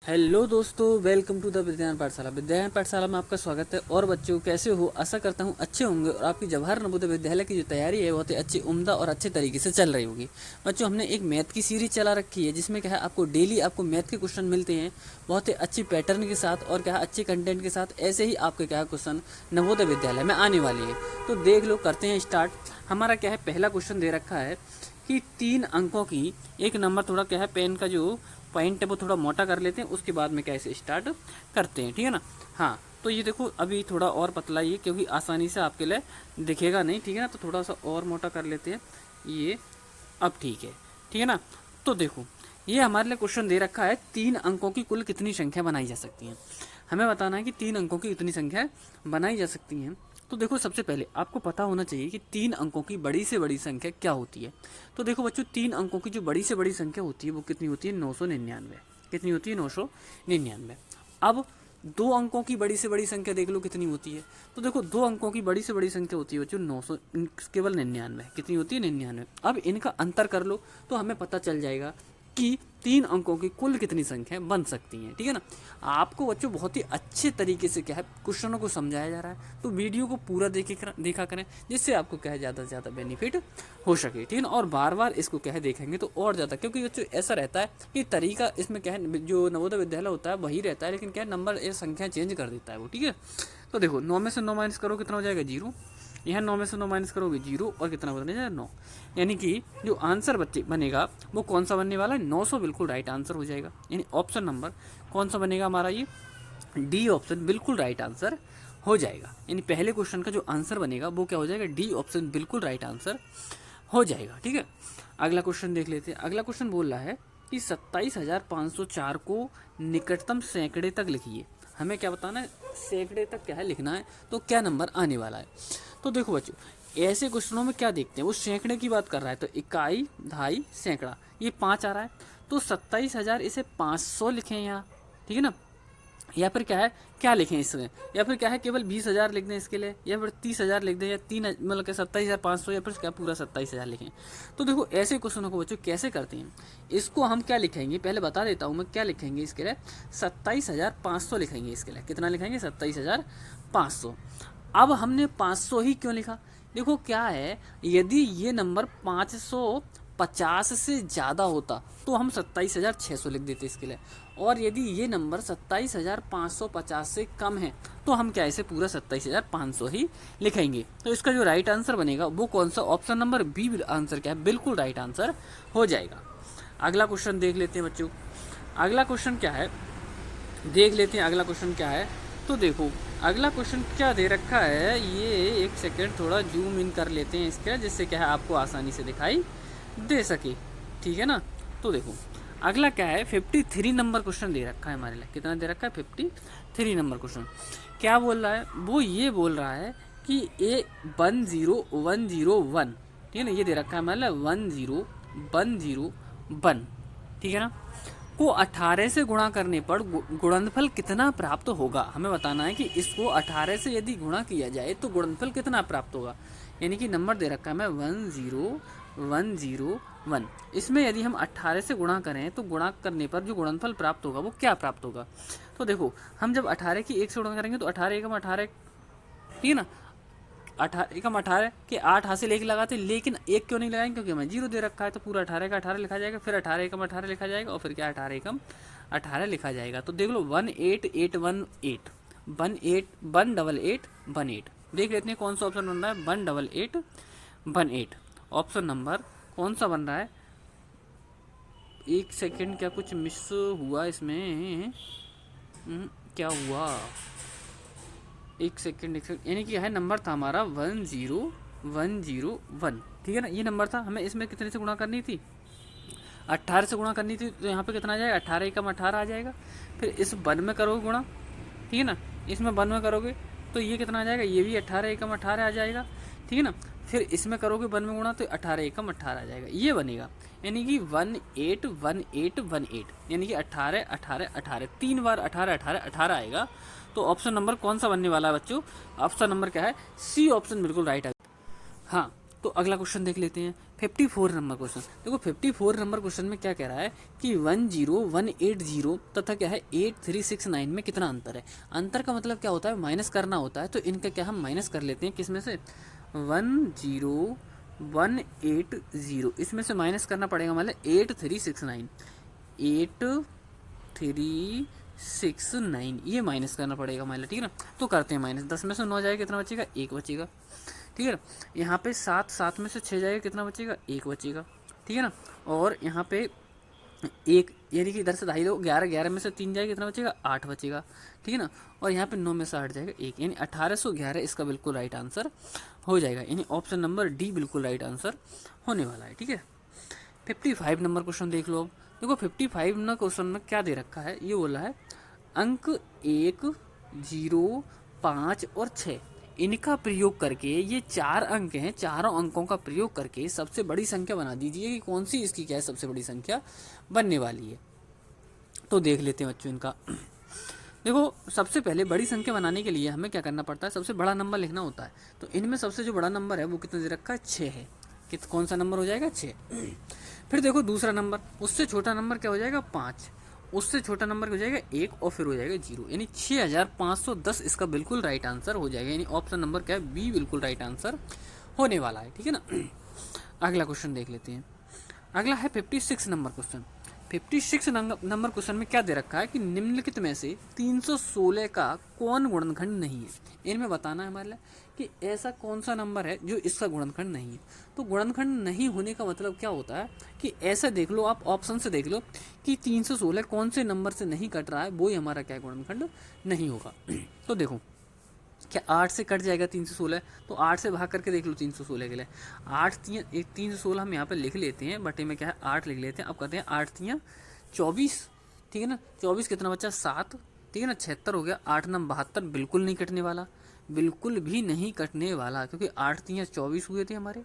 Hello दोस्तों, welcome to the विज्ञान पाठशाला। विज्ञान पाठशाला में आपका स्वागत है। और बच्चों, कैसे हो? आशा करता हूँ अच्छे होंगे और आपकी जवाहर नवोदय विद्यालय की जो तैयारी है बहुत ही अच्छी, उम्दा और अच्छे तरीके से चल रही होगी। बच्चों, हमने एक मैथ की सीरीज चला रखी है जिसमें क्या है, आपको डेली आपको मैथ के क्वेश्चन मिलते हैं बहुत ही अच्छी पैटर्न के साथ और क्या है, अच्छे कंटेंट के साथ। ऐसे ही आपके क्या क्वेश्चन नवोदय विद्यालय में आने वाली है, तो देख लो, करते हैं स्टार्ट। हमारा क्या है, पहला क्वेश्चन दे रखा है कि 3 अंकों की एक नंबर, थोड़ा क्या है, पेन का जो पॉइंट है वो थोड़ा मोटा कर लेते हैं, उसके बाद में कैसे स्टार्ट करते हैं, ठीक है ना। हाँ, तो ये देखो, अभी थोड़ा और पतला ये, क्योंकि आसानी से आपके लिए दिखेगा नहीं, ठीक है ना, तो थोड़ा सा और मोटा कर लेते हैं ये। अब ठीक है ना। तो देखो, ये हमारे लिए क्वेश्चन दे रखा है, 3 अंकों की कुल कितनी संख्या बनाई जा सकती है। हमें बताना है कि 3 अंकों की कितनी संख्या बनाई जा सकती हैं। तो देखो, सबसे पहले आपको पता होना चाहिए कि 3 अंकों की बड़ी से बड़ी संख्या क्या होती है। तो देखो बच्चों, 3 अंकों की जो बड़ी से बड़ी संख्या होती है वो कितनी होती है? 999। कितनी होती है? 999। अब 2 अंकों की बड़ी से बड़ी संख्या देख लो कितनी होती है। तो देखो, 2 अंकों की बड़ी से बड़ी संख्या होती है बच्चों 900, केवल 99। कितनी होती है? 99। अब इनका अंतर कर लो तो हमें पता चल जाएगा कि 3 अंकों की कुल कितनी संख्या बन सकती हैं, ठीक है ना। आपको बच्चों बहुत ही अच्छे तरीके से क्या है, क्वेश्चनों को समझाया जा रहा है, तो वीडियो को पूरा देखा करें, जिससे आपको क्या है, ज़्यादा से ज़्यादा बेनिफिट हो सके, ठीक है ना। और बार बार इसको क्या है, देखेंगे तो और ज़्यादा, क्योंकि बच्चों ऐसा रहता है कि तरीका इसमें क्या है, जो नवोदय विद्यालय होता है वही रहता है, लेकिन क्या है, नंबर ये संख्या चेंज कर देता है वो, ठीक है। तो देखो, 9 में से 9 माइनस करो, कितना हो जाएगा? 0। यह 9 में से 9 माइनस करोगे 0, और कितना बदलने जाएगा? 9। यानी कि जो आंसर बच्चे बनेगा वो कौन सा बनने वाला है? 900 बिल्कुल राइट आंसर हो जाएगा। यानी ऑप्शन नंबर कौन सा बनेगा हमारा? ये डी ऑप्शन बिल्कुल राइट आंसर हो जाएगा। यानी पहले क्वेश्चन का जो आंसर बनेगा वो क्या हो जाएगा? डी ऑप्शन बिल्कुल राइट आंसर हो जाएगा, ठीक है। अगला क्वेश्चन देख लेते हैं। अगला क्वेश्चन बोल रहा है कि 27,504 को निकटतम सैकड़े तक लिखिए। हमें क्या बताना है? सैकड़े तक क्या है लिखना है, तो क्या नंबर आने वाला है। तो देखो बच्चों, ऐसे क्वेश्चनों में क्या देखते हैं, वो सैकड़े की बात कर रहा है, तो इकाई, दहाई, सैकड़ा, ये 5 आ रहा है। तो 27,000 इसे 500 लिखें यहाँ, ठीक है ना। या फिर क्या है, क्या लिखें इसमें, या फिर क्या है, केवल 20,000 लिख दें इसके लिए, या फिर 30,000 लिख दें, या 3 मतलब कि 27,500, या फिर क्या पूरा 27,000 लिखें। तो देखो, ऐसे क्वेश्चनों को बच्चों कैसे करते हैं, इसको हम क्या लिखेंगे, पहले बता देता हूँ मैं क्या लिखेंगे इसके लिए। 27,500 लिखेंगे इसके लिए। कितना लिखेंगे? 27,500। अब हमने 500 ही क्यों लिखा? देखो क्या है, यदि ये नंबर 550 से ज़्यादा होता तो हम 27,600 लिख देते इसके लिए, और यदि ये नंबर 27,550 से कम है तो हम क्या इसे पूरा 27,500 ही लिखेंगे। तो इसका जो राइट आंसर बनेगा वो कौन सा? ऑप्शन नंबर बी आंसर क्या है, बिल्कुल राइट आंसर हो जाएगा। अगला क्वेश्चन देख लेते हैं बच्चों। अगला क्वेश्चन क्या है, देख लेते हैं अगला क्वेश्चन क्या है। तो देखो, अगला क्वेश्चन क्या दे रखा है, ये एक सेकेंड थोड़ा जूम इन कर लेते हैं इसका, जिससे क्या है आपको आसानी से दिखाई दे सके, ठीक है ना। तो देखो, अगला क्या है, 53 नंबर क्वेश्चन दे रखा है हमारे लिए। कितना दे रखा है? 53 नंबर क्वेश्चन। क्या बोल रहा है वो? ये बोल रहा है कि ए 10101, ठीक है ना, ये दे रखा है हमारे लिए 10101, ठीक है ना, को 18 से गुणा करने पर गुणनफल कितना प्राप्त होगा। हमें बताना है कि इसको 18 से यदि गुणा किया जाए तो गुणनफल कितना प्राप्त होगा। यानी कि नंबर दे रखा है मैं 10101, इसमें यदि हम 18 से गुणा करें तो गुणा करने पर जो गुणनफल प्राप्त होगा वो क्या प्राप्त होगा। तो देखो, हम जब 18 की 1 से गुणा करेंगे तो 18 एकम 18, ठीक है ना, 18 एकम 18 के 8 हासिल 1 लगाते, लेकिन 1 क्यों नहीं लगाएंगे? क्योंकि हमें 0 दे रखा है, तो पूरा 18 का 18 लिखा जाएगा, फिर 18 एकम 18 लिखा जाएगा, और फिर क्या 18 एकम 18 लिखा जाएगा। तो देख लो, 18818, 18818, देख लेते हैं कौन सा ऑप्शन बन रहा है। 18818, ऑप्शन नंबर कौन सा बन रहा है? एक सेकेंड, क्या कुछ मिस हुआ इसमें? क्या हुआ? एक सेकेंड, यानी कि यह नंबर था हमारा 10101, ठीक है ना। ये नंबर था, हमें इसमें कितने से गुणा करनी थी? 18 से गुणा करनी थी, तो यहाँ पे कितना आ जाएगा? 18 एकम 18 आ जाएगा। फिर इस 1 में करोगे गुणा, ठीक है ना, इसमें 1 में करोगे तो ये कितना आ जाएगा? ये भी 18 एकम 18 आ जाएगा, ठीक है ना। फिर इसमें करोगे 1 में गुणा तो 18 एकम 18 आ जाएगा, ये बनेगा। यानी कि 181818, यानी कि 18 18 18, 3 बार 18 18 18 आएगा। तो ऑप्शन नंबर कौन सा बनने वाला है बच्चों? ऑप्शन नंबर क्या है? सी ऑप्शन बिल्कुल राइट है। हाँ, तो अगला क्वेश्चन देख लेते हैं 54 नंबर क्वेश्चन। देखो 54 नंबर क्वेश्चन में क्या कह रहा है कि 10180 तथा क्या है 8369 में कितना अंतर है। अंतर का मतलब क्या होता है, माइनस करना होता है। तो इनका क्या हम माइनस कर लेते हैं, किसमें से 10180 इसमें से माइनस करना पड़ेगा, मतलब 8369 ये माइनस करना पड़ेगा मतलब, ठीक है ना। तो करते हैं माइनस, 10 में से 9 जाएगा कितना बचेगा, 1 बचेगा, ठीक है ना। यहाँ पे 7 में से 6 जाएगा कितना बचेगा, 1 बचेगा, ठीक है ना। और यहाँ पे 1 यानी कि इधर से 2.5 11 में से 3 जाएगा कितना बचेगा, 8 बचेगा, ठीक है ना। और यहाँ पे 9 में से 8 जाएगा 1, यानी 1811 इसका बिल्कुल राइट आंसर हो जाएगा, यानी ऑप्शन नंबर डी बिल्कुल राइट आंसर होने वाला है, ठीक है। 55 नंबर क्वेश्चन देख लो अब। देखो 55 नंबर क्वेश्चन में क्या दे रखा है, ये बोला है अंक 1, 0, 5 और 6 इनका प्रयोग करके, ये 4 अंक हैं, चारों अंकों का प्रयोग करके सबसे बड़ी संख्या बना दीजिए कि कौन सी इसकी क्या है सबसे बड़ी संख्या बनने वाली है। तो देख लेते हैं बच्चों इनका। देखो सबसे पहले बड़ी संख्या बनाने के लिए हमें क्या करना पड़ता है, सबसे बड़ा नंबर लिखना होता है। तो इनमें सबसे जो बड़ा नंबर है वो कितना दे रखा है, 6 है। कौन सा नंबर हो जाएगा, 6। फिर देखो दूसरा नंबर, उससे छोटा नंबर क्या हो जाएगा, 5, उससे छोटा नंबर हो जाएगा 1 और फिर हो जाएगा 0, यानी 6510 इसका बिल्कुल राइट आंसर हो जाएगा, यानी ऑप्शन नंबर क्या है, बी बिल्कुल राइट आंसर होने वाला है, ठीक है ना। अगला क्वेश्चन देख लेते हैं। अगला है 56 नंबर क्वेश्चन। 56 नंबर क्वेश्चन में क्या दे रखा है कि निम्नलिखित में से 316 का कौन गुणनखंड नहीं है। इनमें बताना है हमारे लिए कि ऐसा कौन सा नंबर है जो इसका गुणनखंड नहीं है। तो गुणनखंड नहीं होने का मतलब क्या होता है कि ऐसा देख लो आप, ऑप्शन से देख लो कि 316 कौन से नंबर से नहीं कट रहा है, वो ही हमारा क्या गुणनखंड नहीं होगा। तो देखो क्या 8 से कट जाएगा 316, तो 8 से भाग करके देख लो 316 के लिए। 316 हम यहाँ पे लिख लेते हैं, बटे में क्या है 8 लिख लेते हैं। अब कहते हैं 8 3 24, ठीक है ना। 24 कितना बचा, 7, ठीक है ना। 76 हो गया। 8 9 72 बिल्कुल नहीं कटने वाला, बिल्कुल भी नहीं कटने वाला, क्योंकि 8 3 24 हुए थे हमारे,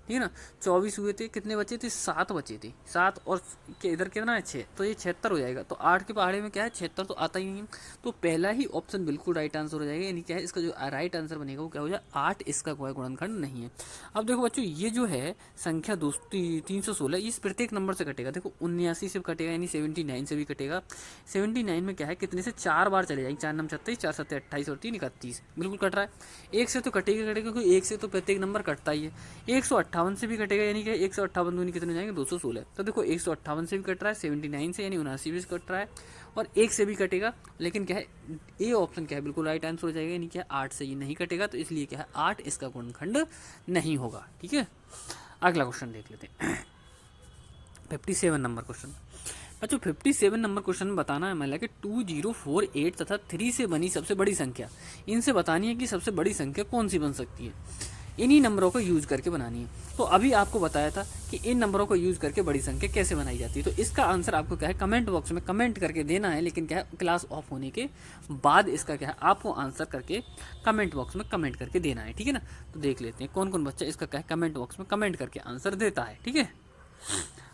ठीक है ना। 24 हुए थे, कितने बचे थे, 7 बचे थे। 7 और इधर कितना है 6, तो ये 76 हो जाएगा। तो 8 के पहाड़े में क्या है, 76 तो आता ही नहीं है। तो पहला ही ऑप्शन बिल्कुल राइट आंसर हो जाएगा, यानी क्या है इसका जो राइट आंसर बनेगा वो क्या हो जाएगा, 8 इसका कोई गुणनखंड नहीं है। अब देखो बच्चों, ये जो है संख्या 316 इस प्रत्येक नंबर से कटेगा। देखो 79 से कटेगा, यानी 79 से भी कटेगा। 79 में क्या है, कितने से 4 बार चले जाएंगे, 4 9 36, 4 7 28 और 3 31, बिल्कुल कट रहा है। 1 से तो कटेगा, क्योंकि 1 से तो प्रत्येक नंबर कटता ही है। 158 से भी कटेगा, यानी कि 158 दूनी कितने हो जाएंगे, 216। तो देखो 158 से भी कट रहा है, 79 से यानी 79 भी कट रहा है, और 1 से भी कटेगा। लेकिन क्या है, ए ऑप्शन क्या है बिल्कुल राइट आंसर हो जाएगा, यानी क्या 8 से ये नहीं कटेगा, तो इसलिए क्या है 8 इसका गुणनखंड नहीं होगा, ठीक है। अगला क्वेश्चन देख लेते हैं 57 नंबर क्वेश्चन। बच्चों 57 नंबर क्वेश्चन में बताना है मतलब कि 2048 तथा 3 से बनी सबसे बड़ी संख्या, इनसे बतानी है कि सबसे बड़ी संख्या कौन सी बन सकती है। इन्हीं नंबरों को यूज करके बनानी है। तो अभी आपको बताया था कि इन नंबरों को यूज करके बड़ी संख्या कैसे बनाई जाती है। तो इसका आंसर आपको क्या है, कमेंट बॉक्स में कमेंट करके देना है। लेकिन क्या है, क्लास ऑफ होने के बाद इसका क्या है आपको आंसर करके कमेंट बॉक्स में कमेंट करके देना है, ठीक है ना। तो देख लेते हैं कौन कौन बच्चा इसका क्या है कमेंट बॉक्स में कमेंट करके आंसर देता है, ठीक है।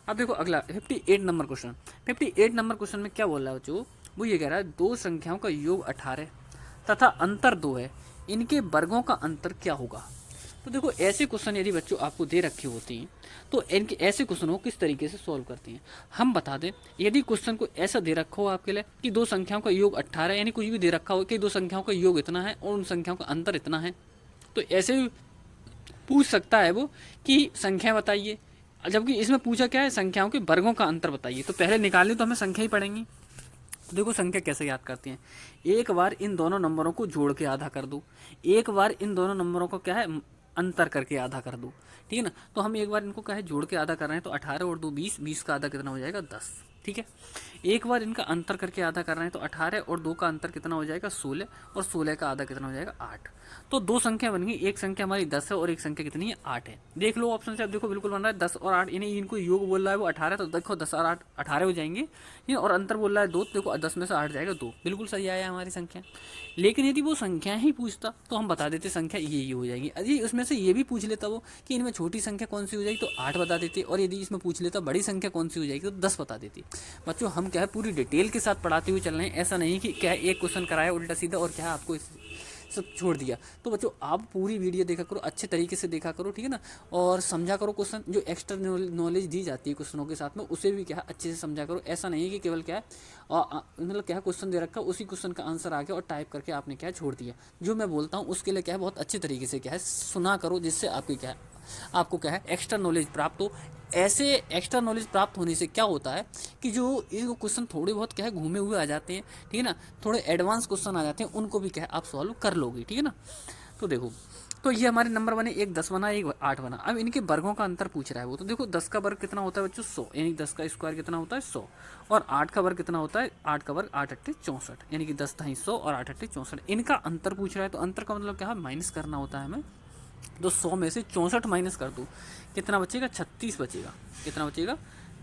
अब देखो अगला 58 नंबर क्वेश्चन। 58 नंबर क्वेश्चन में क्या बोल रहा है बच्चों, वो ये कह रहा है दो संख्याओं का योग 18 तथा अंतर 2 है, इनके वर्गों का अंतर क्या होगा। तो देखो ऐसे क्वेश्चन यदि बच्चों आपको दे रखे होते हैं तो इनके ऐसे क्वेश्चनों को किस तरीके से सॉल्व करते हैं हम बता दें। यदि क्वेश्चन को ऐसा दे रखा हो आपके लिए कि दो संख्याओं का योग 18, यानी कुछ भी दे रखा हो कि दो संख्याओं का योग इतना है और उन संख्याओं का अंतर इतना है, तो ऐसे पूछ सकता है वो कि संख्या बताइए, जबकि इसमें पूछा क्या है, संख्याओं के वर्गों का अंतर बताइए। तो पहले निकालने तो हमें संख्या ही पड़ेंगी। तो देखो संख्या कैसे याद करते हैं, एक बार इन दोनों नंबरों को जोड़ के आधा कर दो, एक बार इन दोनों नंबरों को क्या है अंतर करके आधा कर दो, ठीक है ना। तो हम एक बार इनको क्या है जोड़ के आधा कर रहे हैं, तो 18 और 2 20, 20 का आधा कितना हो जाएगा 10, ठीक है। एक बार इनका अंतर करके आधा कर रहे हैं, तो 18 और 2 का अंतर कितना हो जाएगा 16, और 16 का आधा कितना हो जाएगा 8। तो दो संख्या बन गई, एक संख्या हमारी 10 है और एक संख्या कितनी है 8 है। देख लो ऑप्शन से, अब देखो बिल्कुल बन रहा है 10 और 8, यानी इनको योग बोल रहा है वो 18, तो देखो 10 और 8 18 हो जाएंगे, और अंतर बोल रहा है 2, तो देखो 10 में से 8 जाएगा 2, बिल्कुल सही आया हमारी संख्या। लेकिन यदि वो संख्या ही पूछता तो हम बता देते संख्या ये हो जाएगी। यदि उसमें से ये भी पूछ लेता वो कि इनमें छोटी संख्या कौन सी हो जाएगी, तो 8 बता देते, और यदि इसमें पूछ लेता बड़ी संख्या कौन सी हो जाएगी, तो 10 बता देती। बच्चों हम क्या है पूरी डिटेल के साथ पढ़ाते हुए चल रहे हैं, ऐसा नहीं कि क्या एक क्वेश्चन कराया उल्टा सीधा और क्या आपको सब छोड़ दिया। तो बच्चों आप पूरी वीडियो देखा करो, अच्छे तरीके से देखा करो, ठीक है ना, और समझा करो क्वेश्चन, जो एक्स्ट्रा नॉलेज दी जाती है क्वेश्चनों के साथ में उसे भी क्या है अच्छे से समझा करो। ऐसा नहीं है कि केवल क्या है मतलब क्या है क्वेश्चन दे रखा, उसी क्वेश्चन का आंसर आ गया और टाइप करके आपने क्या है छोड़ दिया। जो मैं बोलता हूँ उसके लिए क्या है बहुत अच्छे तरीके से क्या है सुना करो, जिससे आपकी क्या है आपको क्या है एक्स्ट्रा नॉलेज प्राप्त हो। ऐसे एक्स्ट्रा नॉलेज प्राप्त होने से क्या होता है कि जो ये क्वेश्चन थोड़े बहुत क्या है घूमे हुए आ जाते हैं, ठीक है ना, थोड़े एडवांस क्वेश्चन आ जाते हैं, उनको भी क्या है आप सॉल्व कर लोगे, ठीक है ना। तो देखो, तो ये हमारे नंबर बने, एक 10 बना एक 8 बना। अब इनके वर्गों का अंतर पूछ रहा है वो, तो देखो 10 का वर्ग कितना होता है बच्चों 100, यानी 10 का स्क्वायर कितना होता है 100, और 8 का वर्ग कितना होता है 8 का वर्ग 8 अट्ठे 64, यानी कि 10 ढाई 100 और 8 अट्ठे 64। इनका अंतर पूछ रहा है, तो अंतर का मतलब क्या है माइनस करना होता है हमें। तो 100 में से 64 माइनस कर दूँ, कितना बचेगा 36 बचेगा। कितना बचेगा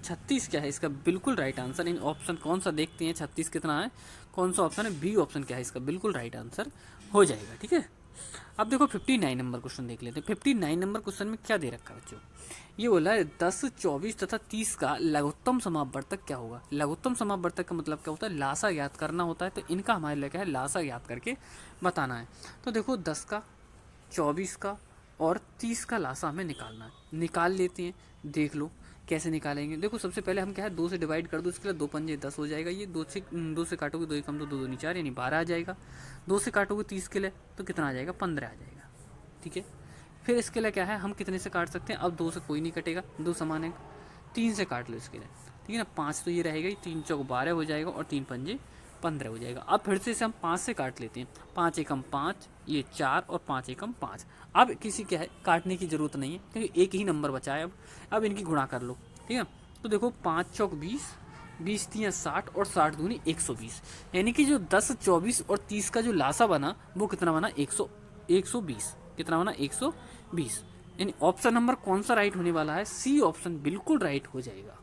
36 क्या है इसका बिल्कुल राइट आंसर। इन ऑप्शन कौन सा देखते हैं 36 कितना है, कौन सा ऑप्शन है, बी ऑप्शन क्या है इसका बिल्कुल राइट आंसर हो जाएगा, ठीक है। अब देखो 59 नंबर क्वेश्चन देख लेते हैं। 59 नंबर क्वेश्चन में क्या दे रखा है बच्चों, ये बोला है 10, 24 तथा 30 का लघुत्तम समापवर्तक क्या होगा। लघुत्तम समापवर्तक का मतलब क्या होता है, लासा ज्ञात करना होता है। तो इनका हमारे लिए क्या है लासा ज्ञात करके बताना है। तो देखो 10 का 24 का और 30 का लासा हमें निकालना है, निकाल लेते हैं। देख लो कैसे निकालेंगे। देखो सबसे पहले हम क्या है 2 से डिवाइड कर दो, इसके लिए 2 पंजे 10 हो जाएगा। ये 2 से काटोगे 2 कम 2 2 दूनी 4 यानी 12 आ जाएगा। 2 से काटोगे 30 के लिए तो कितना आ जाएगा 15 आ जाएगा, ठीक है। फिर इसके लिए क्या है हम कितने से काट सकते हैं, अब 2 से कोई नहीं कटेगा, 2 समान है, 3 से काट लो इसके लिए, ठीक है ना। 5 तो ये रहेगा ही, 3 चौक 12 हो जाएगा और 3 पंजे 15 हो जाएगा। अब फिर से हम 5 से काट लेते हैं, 5 एकम 5, ये 4 और 5 एकम 5। अब किसी क्या है काटने की जरूरत नहीं है क्योंकि एक ही नंबर बचा है। अब इनकी गुणा कर लो, ठीक है। तो देखो 5 चौक 20, 20 3 60 और 60 दूनी 120, यानी कि जो 10, 24 और 30 का जो लासा बना वो कितना बना 120। कितना बना 120। यानी ऑप्शन नंबर कौन सा राइट होने वाला है, सी ऑप्शन बिल्कुल राइट हो जाएगा।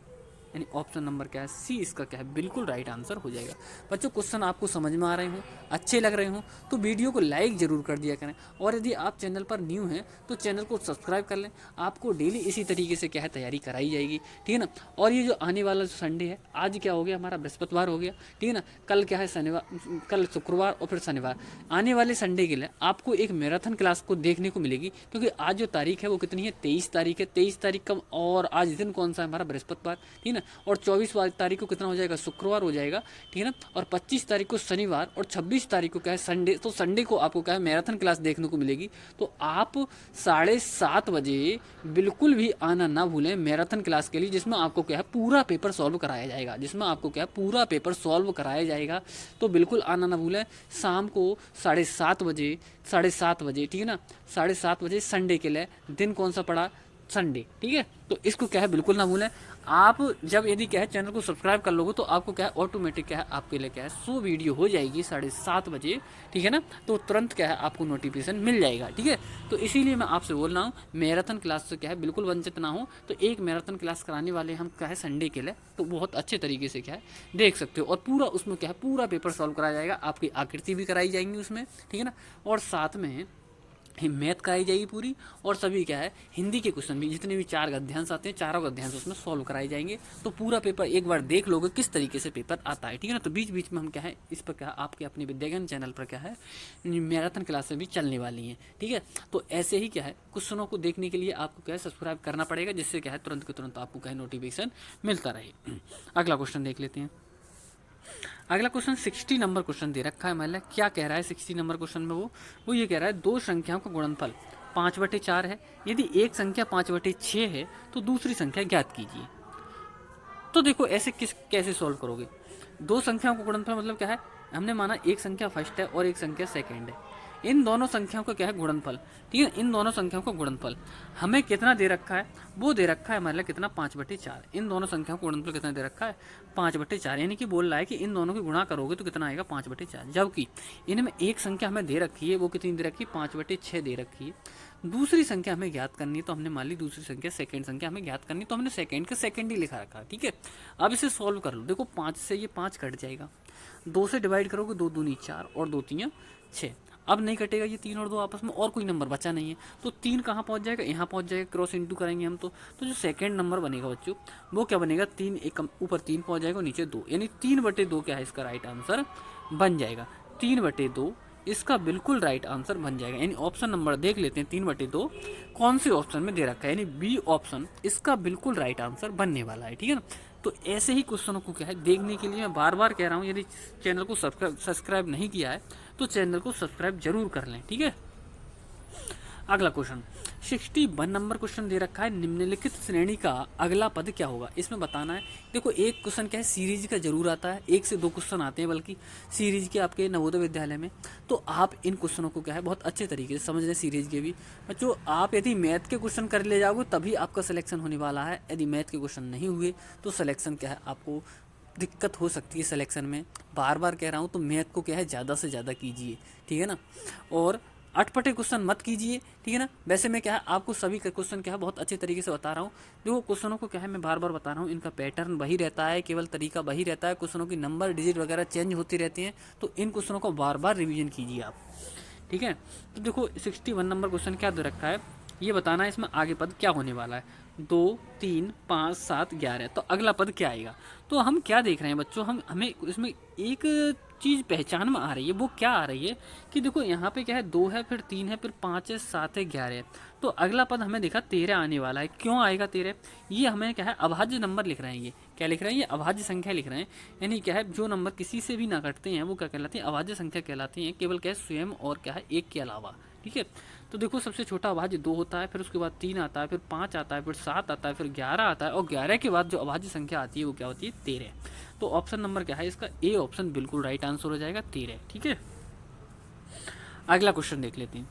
यानी ऑप्शन नंबर क्या है सी, इसका क्या है बिल्कुल राइट आंसर हो जाएगा। बच्चों क्वेश्चन आपको समझ में आ रहे हो, अच्छे लग रहे हो तो वीडियो को लाइक जरूर कर दिया करें, और यदि आप चैनल पर न्यू हैं तो चैनल को सब्सक्राइब कर लें। आपको डेली इसी तरीके से क्या है तैयारी कराई जाएगी, ठीक है ना। और ये जो आने वाला जो संडे है, आज क्या हो गया हमारा बृहस्पतिवार हो गया, ठीक है ना, कल क्या है शनिवार, कल शुक्रवार और फिर शनिवार। आने वाले संडे के लिए आपको एक मैराथन क्लास को देखने को मिलेगी, क्योंकि आज जो तारीख है वो कितनी है 23 तारीख है। 23 तारीख का, और आज दिन कौन सा है हमारा बृहस्पतिवार, ठीक है ना। और 24 तारीख को कितना हो जाएगा शुक्रवार हो जाएगा, ठीक है ना। और 25 तारीख को शनिवार और 26 तारीख को क्या है संडे। तो संडे को आपको क्या है मैराथन क्लास देखने को मिलेगी। तो आप 7:30 बजे बिल्कुल भी आना ना भूलें मैराथन क्लास के लिए, जिसमें आपको क्या है पूरा पेपर सॉल्व कराया जाएगा, जिसमें आपको क्या है पूरा पेपर सॉल्व कराया जाएगा। तो बिल्कुल आना ना भूलें। शाम को 7:30 बजे, 7:30 बजे, ठीक है ना, 7:30 बजे संडे के लिए। दिन कौन सा पड़ा संडे, ठीक है। तो इसको क्या है बिल्कुल ना भूलें। आप जब यदि क्या है चैनल को सब्सक्राइब कर लोगे तो आपको क्या है ऑटोमेटिक क्या है आपके लिए क्या है 100 वीडियो हो जाएगी 7:30 बजे, ठीक है ना। तो तुरंत क्या है आपको नोटिफिकेशन मिल जाएगा, ठीक है। तो इसीलिए मैं आपसे बोल रहा हूँ मैराथन क्लास से क्या है बिल्कुल वंचित ना हो। तो एक मैराथन क्लास कराने वाले हम क्या है संडे के लिए, तो बहुत अच्छे तरीके से क्या है देख सकते हो। और पूरा उसमें क्या है पूरा पेपर सॉल्व कराया जाएगा, आपकी आकृति भी कराई जाएंगी उसमें, ठीक है ना। और साथ में मैथ कराई जाएगी पूरी, और सभी क्या है हिंदी के क्वेश्चन भी, जितने भी 4 गद्यांश आते हैं चारों गद्यांश उसमें सॉल्व कराए जाएंगे। तो पूरा पेपर एक बार देख लोगे किस तरीके से पेपर आता है, ठीक है ना। तो बीच बीच में हम क्या है इस पर क्या आपके अपने विद्याज्ञान चैनल पर क्या है मैराथन क्लासें भी चलने वाली हैं, ठीक है। तो ऐसे ही क्या है क्वेश्चनों को देखने के लिए आपको क्या है सब्सक्राइब करना पड़ेगा, जिससे क्या है तुरंत के तुरंत आपको क्या है नोटिफिकेशन मिलता रहे। अगला क्वेश्चन देख लेते हैं। अगला क्वेश्चन 60 नंबर क्वेश्चन दे रखा है। मतलब क्या कह रहा है 60 नंबर क्वेश्चन में वो ये कह रहा है दो संख्याओं का गुणनफल 5/4 है। यदि एक संख्या 5/6 है तो दूसरी संख्या ज्ञात कीजिए। तो देखो ऐसे कैसे सॉल्व करोगे, दो संख्याओं का गुणनफल मतलब क्या है, हमने माना एक संख्या फर्स्ट है और एक संख्या सेकंड है, इन दोनों संख्याओं का क्या है गुणनफल, ठीक है। इन दोनों संख्याओं का गुणनफल हमें कितना दे रखा है, वो दे रखा है मतलब कितना 5/4। इन दोनों संख्याओं का गुणनफल कितना दे रखा है 5/4, यानी कि बोल रहा है कि इन दोनों की गुणा करोगे तो कितना आएगा 5/4। जबकि इनमें एक संख्या हमें दे रखी है, वो कितनी दे रखी है 5/6 दे रखी है। दूसरी संख्या हमें ज्ञात करनी है, तो हमने मान ली दूसरी संख्या सेकंड संख्या हमें ज्ञात करनी है, तो हमने सेकंड का सेकंड ही लिखा रखा है, ठीक है। अब इसे सॉल्व कर लो। देखो 5 से ये 5 कट जाएगा, 2 से डिवाइड करोगे 2 दूनी 4 और 2 3 6। अब नहीं कटेगा ये 3 और 2 आपस में, और कोई नंबर बचा नहीं है। तो 3 कहाँ पहुँच जाएगा, यहाँ पहुँच जाएगा, क्रॉस इंटू करेंगे हम तो जो सेकंड नंबर बनेगा बच्चों वो क्या बनेगा 3 एक ऊपर 3 पहुँच जाएगा नीचे 2, यानी 3/2 क्या है इसका राइट आंसर बन जाएगा। 3/2 इसका बिल्कुल राइट आंसर बन जाएगा। यानी ऑप्शन नंबर देख लेते हैं 3/2 कौन से ऑप्शन में दे रखा है, यानी बी ऑप्शन इसका बिल्कुल राइट आंसर बनने वाला है। ठीक है ना। तो ऐसे ही क्वेश्चनों को क्या है देखने के लिए मैं बार बार कह रहा हूँ, यदि चैनल को सब्सक्राइब नहीं किया है तो चैनल को सब्सक्राइब जरूर कर लें। ठीक है। अगला क्वेश्चन 61 नंबर क्वेश्चन दे रखा है, निम्नलिखित श्रेणी का अगला पद क्या होगा। इसमें बताना है। देखो एक क्वेश्चन क्या है सीरीज का जरूर आता है, 1 से 2 क्वेश्चन आते हैं बल्कि सीरीज के आपके नवोदय विद्यालय में। तो आप इन क्वेश्चनों को क्या है बहुत अच्छे तरीके से समझ लें सीरीज के भी बच्चों। आप यदि मैथ के क्वेश्चन कर ले जाओगे तभी आपका सिलेक्शन होने वाला है। यदि मैथ के क्वेश्चन नहीं हुए तो सिलेक्शन क्या है आपको दिक्कत हो सकती है सिलेक्शन में। बार बार कह रहा हूँ तो मैथ को क्या है ज़्यादा से ज़्यादा कीजिए। ठीक है ना। और अटपटे क्वेश्चन मत कीजिए। ठीक है ना। वैसे मैं क्या है आपको सभी का क्वेश्चन क्या है बहुत अच्छे तरीके से बता रहा हूँ। देखो क्वेश्चनों को क्या है मैं बार बार बता रहा हूँ, इनका पैटर्न वही रहता है, केवल तरीका वही रहता है। क्वेश्चनों की नंबर डिजिट वगैरह चेंज होती रहती हैं, तो इन क्वेश्चनों को बार बार रिविजन कीजिए आप। ठीक है। तो देखो 61 नंबर क्वेश्चन क्या दे रखा है ये बताना है, इसमें आगे पद क्या होने वाला है। 2, 3, 5, 7, 11 तो अगला पद क्या आएगा। तो हम क्या देख रहे हैं बच्चों, हमें इसमें एक चीज़ पहचान में आ रही है। वो क्या आ रही है कि देखो यहाँ पे क्या है 2 है, फिर 3 है, फिर 5 है, 7 है, 11 है। तो अगला पद हमें देखा 13 आने वाला है। क्यों आएगा 13? ये हमें क्या है अभाज्य नंबर लिख रहे हैं। ये क्या लिख रहे हैं, ये अभाज्य संख्या लिख रहे हैं। यानी क्या है जो नंबर किसी से भी ना कटते हैं वो क्या कहलाते हैं अभाज्य संख्या कहलाती हैं, केवल क्या है स्वयं और क्या है एक के अलावा। ठीक है। तो देखो सबसे छोटा अभाज्य 2 होता है, फिर उसके बाद 3 आता है, फिर 5 आता है, फिर 7 आता है, फिर 11 आता है, और 11 के बाद जो अभाज्य संख्या आती है वो क्या होती है 13। तो ऑप्शन नंबर क्या है इसका ए ऑप्शन बिल्कुल राइट आंसर हो जाएगा 13। ठीक है। अगला क्वेश्चन देख लेते हैं।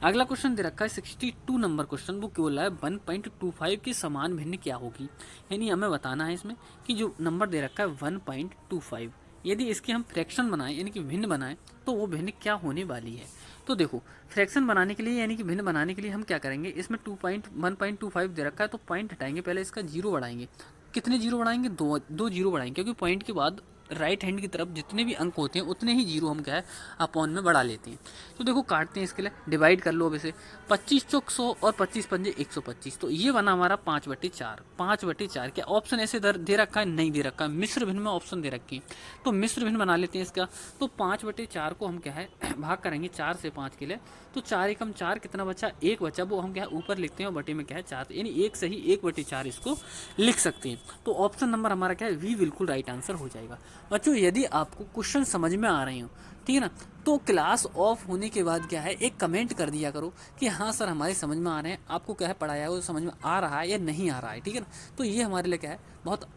अगला क्वेश्चन दे रखा है 62 नंबर क्वेश्चन। वो बोला है 1.25 के समान भिन्न क्या होगी। यानी हमें बताना है इसमें कि जो नंबर दे रखा है 1.25 यदि इसके हम फ्रैक्शन बनाएं यानी कि भिन्न बनाएं तो वो भिन्न क्या होने वाली है। तो देखो फ्रैक्शन बनाने के लिए यानी कि भिन्न बनाने के लिए हम क्या करेंगे, इसमें 1.25 दे रखा है तो पॉइंट हटाएंगे, पहले इसका जीरो बढ़ाएंगे। कितने जीरो बढ़ाएंगे, दो जीरो बढ़ाएंगे, क्योंकि पॉइंट के बाद राइट हैंड की तरफ जितने भी अंक होते हैं उतने ही जीरो हम क्या है अपॉन में बढ़ा लेते हैं। तो देखो काटते हैं इसके लिए, डिवाइड कर लो अब इसे। 25 चौक 100 और 25 पंजे 125, तो ये बना हमारा 5/4। 5/4 क्या ऑप्शन ऐसे दे रखा है, नहीं दे रखा है, मिश्र भिन्न में ऑप्शन दे रखी है। तो मिश्र भिन्न बना लेते हैं इसका। तो 5/4 को हम क्या है भाग करेंगे 4 से 5 के लिए। तो 4 एकम 4 कितना बचा, 1 बचा, वो हम क्या है ऊपर लिखते हैं और बटे में क्या है 4, यानी 1 से ही 1/4 इसको लिख सकते हैं। तो ऑप्शन नंबर हमारा क्या है वी बिल्कुल राइट आंसर हो जाएगा। बच्चों यदि आपको क्वेश्चन समझ में आ रहे हो ठीक है ना, तो क्लास ऑफ होने के बाद क्या है एक कमेंट कर दिया करो कि हाँ सर हमारे समझ में आ रहे हैं, आपको क्या है पढ़ाया वो समझ में आ रहा है या नहीं आ रहा है। ठीक है ना। तो ये हमारे लिए क्या है बहुत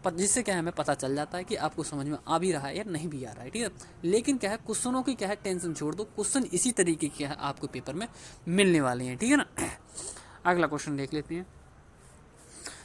जिससे क्या है हमें पता चल जाता है कि आपको समझ में आ भी रहा है या नहीं भी आ रहा है। ठीक है। लेकिन क्या है क्वेश्चनों की क्या है टेंशन छोड़ दो, क्वेश्चन इसी तरीके के है आपको पेपर में मिलने वाले हैं। ठीक है ना। अगला क्वेश्चन देख लेते हैं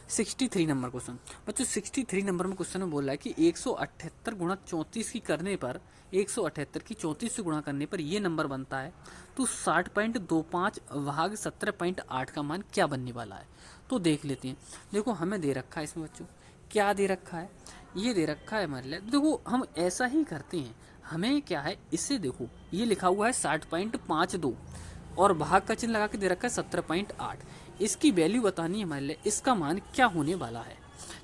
63 नंबर क्वेश्चन। बच्चों 63 नंबर में क्वेश्चन में बोल रहा है कि 178 गुणा 34 की करने पर 178 की 34 से गुणा करने पर ये नंबर बनता है, तो 60.25 भाग 17.8 का मान क्या बनने वाला है। तो देख लेते हैं। देखो हमें दे रखा है इसमें बच्चों क्या दे रखा है, ये दे रखा है हमारे लिए। देखो हम ऐसा ही करते हैं, हमें क्या है इससे देखो ये लिखा हुआ है 60.52 और भाग का चिन्ह लगा के दे रखा है 17.8। इसकी वैल्यू बतानी है हमारे लिए, इसका मान क्या होने वाला है।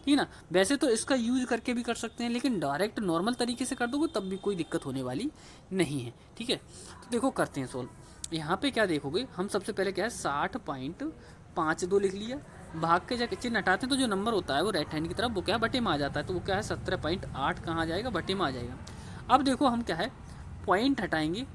ठीक है ना। वैसे तो इसका यूज करके भी कर सकते हैं, लेकिन डायरेक्ट नॉर्मल तरीके से कर दोगे तब भी कोई दिक्कत होने वाली नहीं है। ठीक है। तो देखो करते हैं सोल्व। यहाँ पे क्या देखोगे हम सबसे पहले क्या है 60.52 लिख लिया, भाग के जब चिन्ह हटाते हैं तो जो नंबर होता है वो राइट हैंड की तरफ वो क्या है बटे में आ जाता है, तो वो क्या है 17.8 कहाँ आ जाएगा बटे में आ जाएगा। अब देखो हम क्या है पॉइंट हटाएंगे,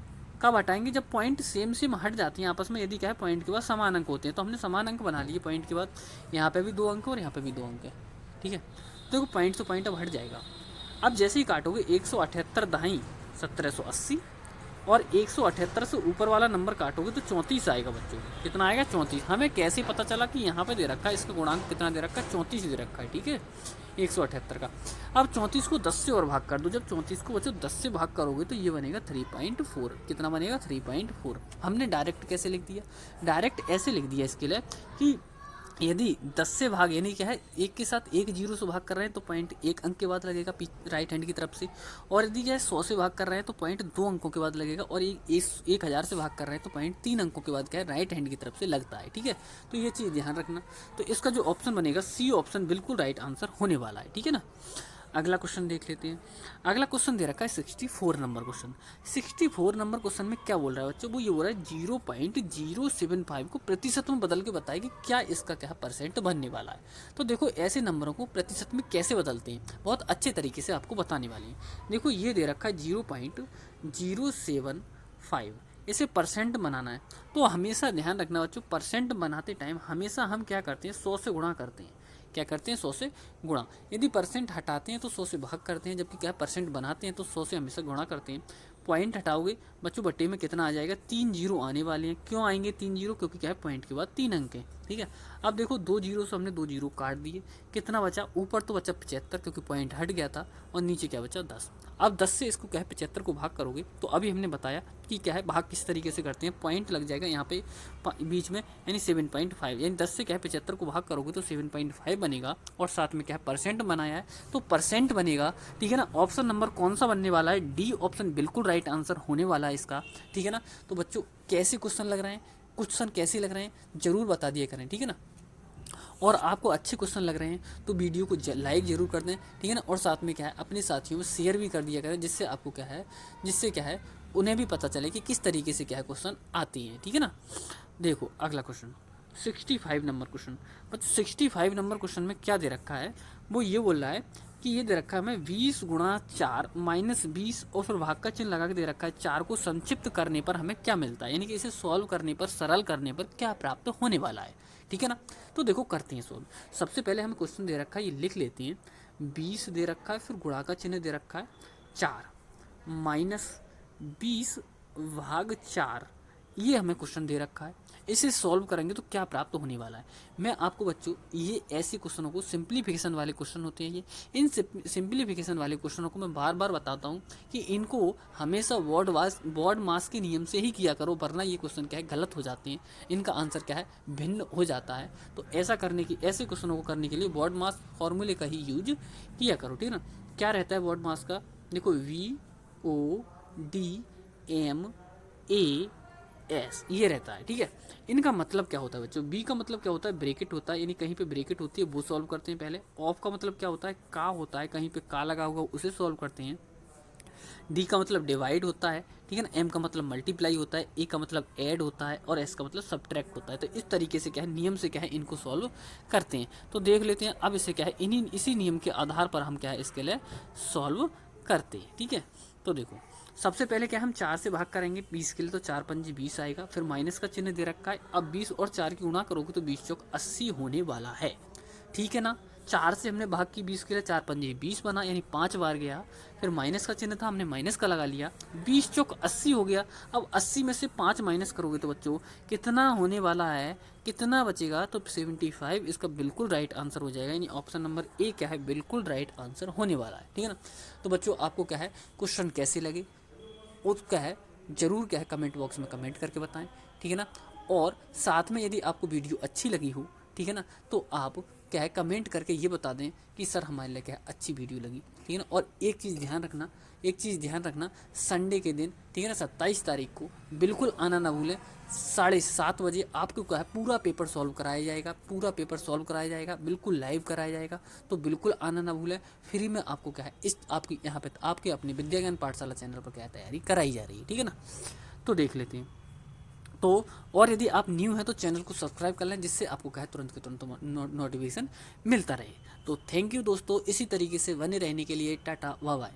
कब हटाएंगे जब पॉइंट सेम हट जाती हैं आपस में, यदि क्या है पॉइंट के बाद समान अंक होते हैं। तो हमने समान अंक बना लिए पॉइंट के बाद, यहाँ पे भी 2 अंक और यहाँ पे भी 2 अंक है। ठीक है। तो देखो पॉइंट से पॉइंट अब हट जाएगा। अब जैसे ही काटोगे 178 दहाई 1780 और 178 से ऊपर वाला नंबर काटोगे तो 34 आएगा बच्चों। कितना आएगा 34। हमें कैसे पता चला कि यहाँ पे दे रखा है इसका गुणांक कितना दे रखा है 34 दे रखा है। ठीक है 178 का। अब 34 को 10 से और भाग कर दो, जब 34 को बच्चों 10 से भाग करोगे तो ये बनेगा 3.4। कितना बनेगा 3.4। हमने डायरेक्ट कैसे लिख दिया, डायरेक्ट ऐसे लिख दिया इसके लिए कि यदि 10 से भाग यानी क्या है एक के साथ एक जीरो से भाग कर रहे हैं तो पॉइंट 1 अंक के बाद लगेगा राइट हैंड की तरफ से, और यदि क्या है 100 से भाग कर रहे हैं तो पॉइंट 2 अंकों के बाद लगेगा, और 1000 से भाग कर रहे हैं तो पॉइंट 3 अंकों के बाद क्या है राइट हैंड की तरफ से लगता है। ठीक है। तो ये चीज़ ध्यान रखना। तो इसका जो ऑप्शन बनेगा सी ऑप्शन बिल्कुल राइट आंसर होने वाला है। ठीक है ना। अगला क्वेश्चन देख लेते हैं। अगला क्वेश्चन दे रखा है 64 नंबर क्वेश्चन। 64 नंबर क्वेश्चन में क्या बोल रहा है बच्चों, वो ये बोल रहा है 0.075 को प्रतिशत में बदल के बताए कि क्या इसका क्या परसेंट बनने वाला है। तो देखो ऐसे नंबरों को प्रतिशत में कैसे बदलते हैं, बहुत अच्छे तरीके से आपको बताने वाले हैं। देखो ये दे रखा है 0.075, इसे परसेंट बनाना है। तो हमेशा ध्यान रखना बच्चों, परसेंट बनाते टाइम हमेशा हम क्या करते हैं, 100 से गुणा करते हैं। क्या करते हैं, 100 से गुणा। यदि परसेंट हटाते हैं तो 100 से भाग करते हैं, जबकि क्या परसेंट बनाते हैं तो 100 से हमेशा गुणा करते हैं। पॉइंट हटाओगे बच्चों, बट्टे में कितना आ जाएगा, 3 जीरो आने वाले हैं। क्यों आएंगे 3 जीरो, क्योंकि क्या है पॉइंट के बाद 3 अंक है। ठीक है, अब देखो 2 जीरो से हमने 2 जीरो काट दिए, कितना बचा, ऊपर तो बचा 75 क्योंकि पॉइंट हट गया था, और नीचे क्या बचा 10। अब 10 से इसको क्या है 75 को भाग करोगे तो अभी हमने बताया कि क्या है भाग किस तरीके से करते हैं। पॉइंट लग जाएगा यहाँ पे बीच में, यानी 7.5, यानी 10 से क्या है 75 को भाग करोगे तो 7.5 बनेगा, और साथ में क्या है परसेंट बनाया है तो परसेंट बनेगा। ठीक है ना, ऑप्शन नंबर कौन सा बनने वाला है, डी ऑप्शन बिल्कुल राइट आंसर होने वाला है इसका। ठीक है ना, तो बच्चों कैसे क्वेश्चन लग रहे हैं, क्वेश्चन कैसे लग रहे हैं जरूर बता दिया करें। ठीक है ना, और आपको अच्छे क्वेश्चन लग रहे हैं तो वीडियो को लाइक जरूर कर दें। ठीक है ना, और साथ में क्या है अपने साथियों में शेयर भी कर दिया करें, जिससे आपको क्या है, जिससे क्या है उन्हें भी पता चले कि किस तरीके से क्या है क्वेश्चन आती हैं। ठीक है ना, देखो अगला क्वेश्चन 65 नंबर क्वेश्चन। बच्चों 65 नंबर क्वेश्चन में क्या दे रखा है, वो ये बोल रहा है कि ये दे रखा है हमें 20 गुणा 4 माइनस 20 और फिर भाग का चिन्ह लगा के दे रखा है 4 को संक्षिप्त करने पर हमें क्या मिलता है, यानी कि इसे सॉल्व करने पर, सरल करने पर क्या प्राप्त होने वाला है। ठीक है ना, तो देखो करते हैं सॉल्व। सबसे पहले हमें क्वेश्चन दे रखा है, ये लिख लेते हैं। 20 दे रखा है, फिर गुणा का चिन्ह दे रखा है 4 माइनस 20 भाग 4, ये हमें क्वेश्चन दे रखा है। इसे सॉल्व करेंगे तो क्या प्राप्त होने वाला है। मैं आपको बच्चों ये ऐसे क्वेश्चनों को, सिंप्लीफिकेशन वाले क्वेश्चन होते हैं ये, इन सिंप्लीफिकेशन वाले क्वेश्चनों को मैं बार बार बताता हूँ कि इनको हमेशा बोर्ड मास के नियम से ही किया करो, वरना ये क्वेश्चन क्या है गलत हो जाते हैं, इनका आंसर क्या है भिन्न हो जाता है। तो ऐसा करने की, ऐसे क्वेश्चनों को करने के लिए बोर्ड मास फॉर्मूले का ही यूज किया करो। ठीक है ना, क्या रहता है बोर्ड मास का, देखो VODMAS ये रहता है। ठीक है, इनका मतलब क्या होता है बच्चों, बी का मतलब क्या होता है, ब्रेकेट होता है, यानी कहीं पे ब्रेकेट होती है वो सॉल्व करते हैं पहले। ऑफ का मतलब क्या होता है, का होता है, कहीं पे का लगा होगा उसे सॉल्व करते हैं। डी का मतलब डिवाइड होता है। ठीक है ना, एम का मतलब मल्टीप्लाई होता है, ए का मतलब ऐड होता है, और एस का मतलब सब्ट्रैक्ट होता है। तो इस तरीके से क्या है, नियम से क्या है इनको सॉल्व करते हैं। तो देख लेते हैं अब इसे क्या है, इसी नियम के आधार पर हम क्या है इसके लिए सॉल्व करते हैं। ठीक है, तो देखो सबसे पहले क्या हम 4 से भाग करेंगे 20 के लिए, तो 4 पंजे 20 आएगा, फिर माइनस का चिन्ह दे रखा है। अब 20 और 4 की गुणा करोगे तो 20 चौक 80 होने वाला है। ठीक है ना, 4 से हमने भाग की 20 के लिए, 4 पंजे 20 बना, यानी 5 बार गया, फिर माइनस का चिन्ह था हमने माइनस का लगा लिया, 20 चौक 80 हो गया। अब 80 में से 5 माइनस करोगे तो बच्चों कितना होने वाला है, कितना बचेगा, तो 75 इसका बिल्कुल राइट आंसर हो जाएगा, यानी ऑप्शन नंबर ए क्या है बिल्कुल राइट आंसर होने वाला है। ठीक है ना, तो बच्चों आपको क्या है क्वेश्चन कैसे लगे उसका है ज़रूर क्या है कमेंट बॉक्स में कमेंट करके बताएं। ठीक है ना, और साथ में यदि आपको वीडियो अच्छी लगी हो, ठीक है ना, तो आप क्या है कमेंट करके ये बता दें कि सर हमारे लिए क्या है अच्छी वीडियो लगी। ठीक है ना, और एक चीज़ ध्यान रखना, संडे के दिन, ठीक है ना, 27 तारीख को बिल्कुल आना ना भूलें। 7:30 बजे आपको क्या है पूरा पेपर सॉल्व कराया जाएगा, बिल्कुल लाइव कराया जाएगा। तो बिल्कुल आना ना भूलें। फ्री में आपको क्या है इस आपकी यहाँ पे आपके अपने विद्या ज्ञान पाठशाला चैनल पर क्या तैयारी कराई जा रही है। ठीक है ना, तो देख लेते हैं। तो और यदि आप न्यू हैं तो चैनल को सब्सक्राइब कर लें, जिससे आपको क्या है तुरंत के तुरंत नोटिफिकेशन मिलता रहे। तो थैंक यू दोस्तों, इसी तरीके से बने रहने के लिए टाटा बाय बाय।